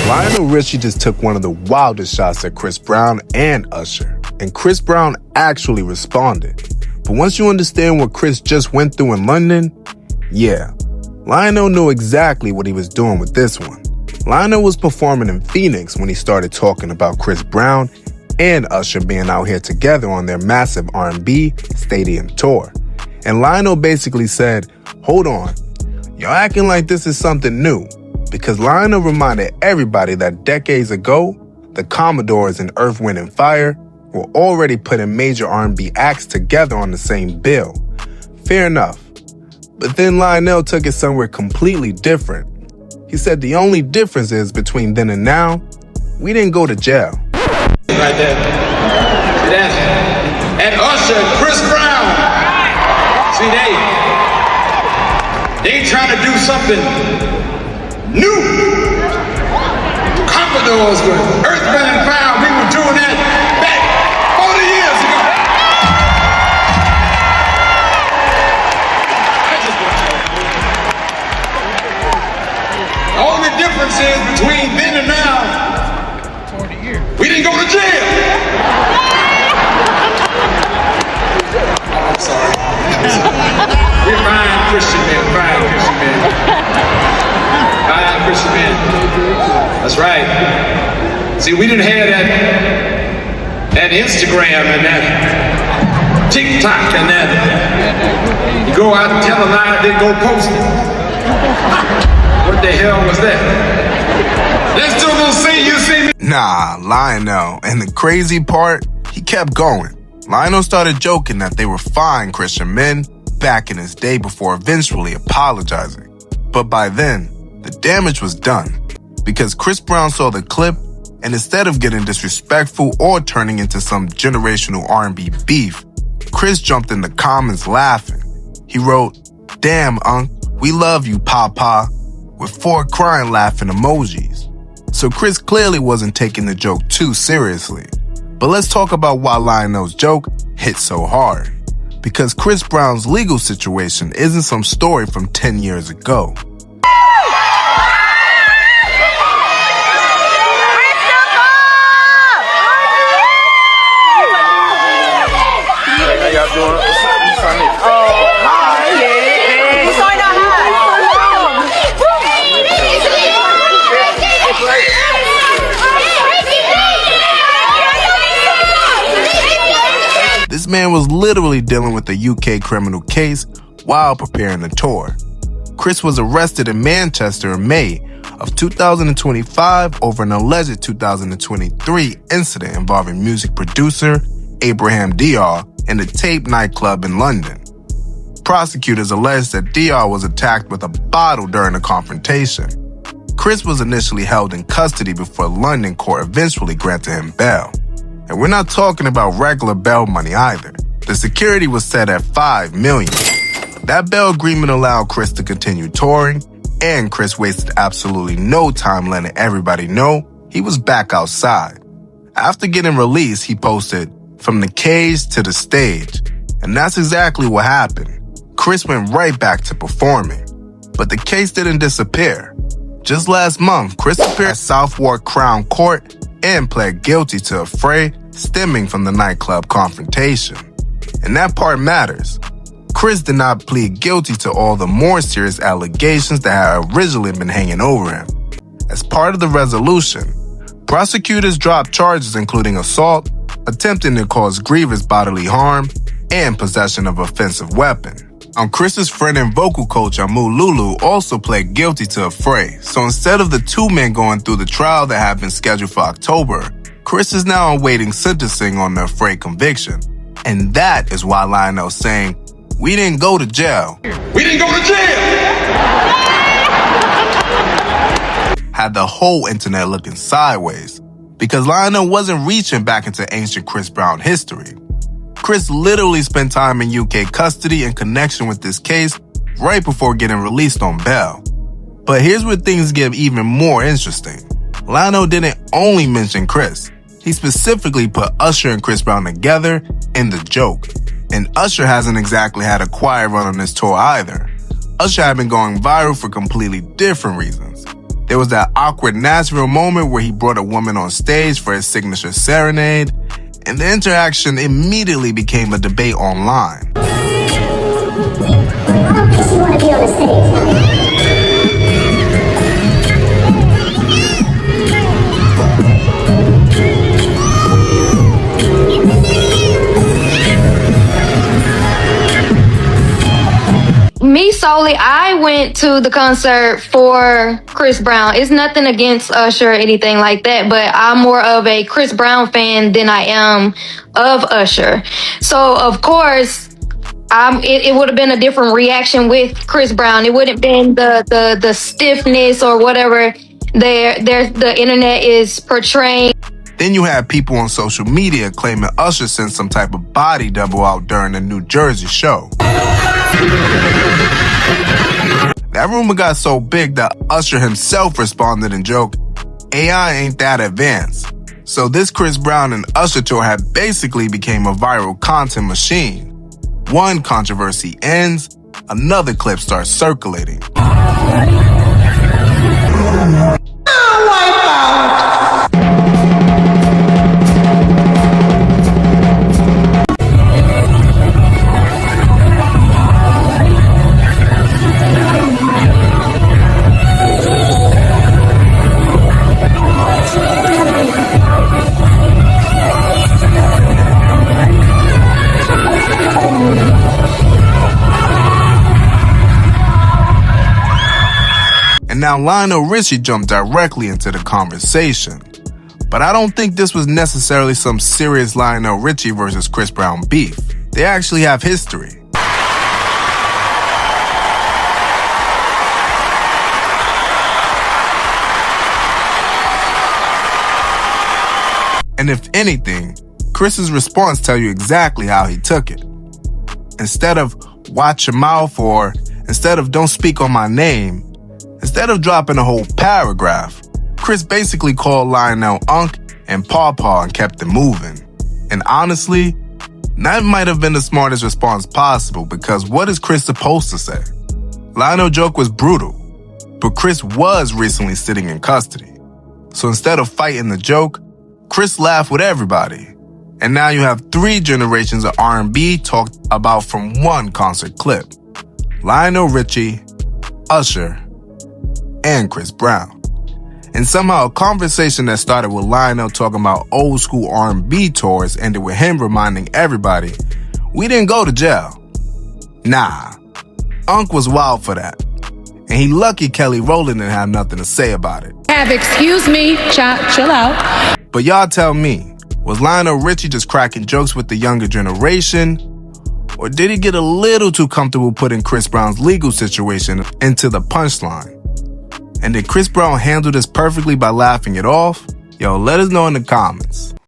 Lionel Richie just took one of the wildest shots at Chris Brown and Usher, and Chris Brown actually responded. But once you understand what Chris just went through in London, yeah, Lionel knew exactly what he was doing with this one. Lionel was performing in Phoenix when he started talking about Chris Brown and Usher being out here together on their massive R&B stadium tour. And Lionel basically said, hold on, you're acting like this is something new. Because Lionel reminded everybody that decades ago, the Commodores and Earth, Wind & Fire were already putting major R&B acts together on the same bill. Fair enough. But then Lionel took it somewhere completely different. He said the only difference is between then and now, we didn't go to jail. Right there. See that? And Usher, Chris Brown. See, they trying to do something new. Commodores with Earth, Wind & Fire, we were doing that back 40 years ago. The only difference is between then and now, 40 years. We didn't go to jail. I'm sorry. We're fine Christian men, fine Christian men. Christian men. That's right. See, we didn't have that Instagram and that TikTok and that you go out and tell a lie, then go post it. What the hell was that? Let's do a little see you see me. Nah, Lionel. And the crazy part, he kept going. Lionel started joking that they were fine Christian men back in his day before eventually apologizing. But by then, the damage was done, because Chris Brown saw the clip, and instead of getting disrespectful or turning into some generational R&B beef, Chris jumped in the comments laughing. He wrote, "Damn, Unc, we love you, Papa," with 4 crying laughing emojis. So Chris clearly wasn't taking the joke too seriously. But let's talk about why Lionel's joke hit so hard. Because Chris Brown's legal situation isn't some story from 10 years ago. This man was literally dealing with a UK criminal case while preparing the tour. Chris was arrested in Manchester in May of 2025 over an alleged 2023 incident involving music producer Abraham Diar in the Tape nightclub in London. Prosecutors alleged that Diar was attacked with a bottle during a confrontation. Chris was initially held in custody before a London court eventually granted him bail. And we're not talking about regular bail money either. The security was set at $5 million. That bail agreement allowed Chris to continue touring, and Chris wasted absolutely no time letting everybody know he was back outside. After getting released, he posted, "From the cage to the stage." And that's exactly what happened. Chris went right back to performing. But the case didn't disappear. Just last month, Chris appeared at Southwark Crown Court and pled guilty to a fray stemming from the nightclub confrontation. And that part matters. Chris did not plead guilty to all the more serious allegations that had originally been hanging over him. As part of the resolution, prosecutors dropped charges including assault, attempting to cause grievous bodily harm, and possession of offensive weapon. Chris's friend and vocal coach Amu Lulu also pled guilty to a fray. So instead of the 2 men going through the trial that had been scheduled for October, Chris is now awaiting sentencing on the Affray conviction. And that is why Lionel's saying, "We didn't go to jail." We didn't go to jail! Had the whole internet looking sideways, because Lionel wasn't reaching back into ancient Chris Brown history. Chris literally spent time in UK custody in connection with this case right before getting released on bail. But here's where things get even more interesting. Lionel didn't only mention Chris. He specifically put Usher and Chris Brown together in the joke. And Usher hasn't exactly had a quiet run on this tour either. Usher had been going viral for completely different reasons. There was that awkward Nashville moment where he brought a woman on stage for his signature serenade, and the interaction immediately became a debate online. How does she want to be on the stage? Me solely, I went to the concert for Chris Brown. It's nothing against Usher or anything like that, but I'm more of a Chris Brown fan than I am of Usher. So, of course, it would have been a different reaction with Chris Brown. It wouldn't have been the stiffness or whatever the internet is portraying. Then you had people on social media claiming Usher sent some type of body double out during the New Jersey show. That rumor got so big that Usher himself responded and joked, AI ain't that advanced. So this Chris Brown and Usher tour had basically became a viral content machine. One controversy ends, another clip starts circulating. And now Lionel Richie jumped directly into the conversation. But I don't think this was necessarily some serious Lionel Richie versus Chris Brown beef. They actually have history. And if anything, Chris's response tells you exactly how he took it. Instead of watch your mouth or instead of don't speak on my name, instead of dropping a whole paragraph, Chris basically called Lionel Unc and Pawpaw and kept it moving. And honestly, that might have been the smartest response possible because what is Chris supposed to say? Lionel's joke was brutal, but Chris was recently sitting in custody. So instead of fighting the joke, Chris laughed with everybody. And now you have 3 generations of R&B talked about from one concert clip. Lionel Richie, Usher, and Chris Brown. And somehow a conversation that started with Lionel talking about old school R&B tours ended with him reminding everybody, we didn't go to jail. Nah, Unc was wild for that. And he lucky Kelly Rowland didn't have nothing to say about it. Excuse me, chill out. But y'all tell me, was Lionel Richie just cracking jokes with the younger generation? Or did he get a little too comfortable putting Chris Brown's legal situation into the punchline? And did Chris Brown handle this perfectly by laughing it off? Yo, let us know in the comments.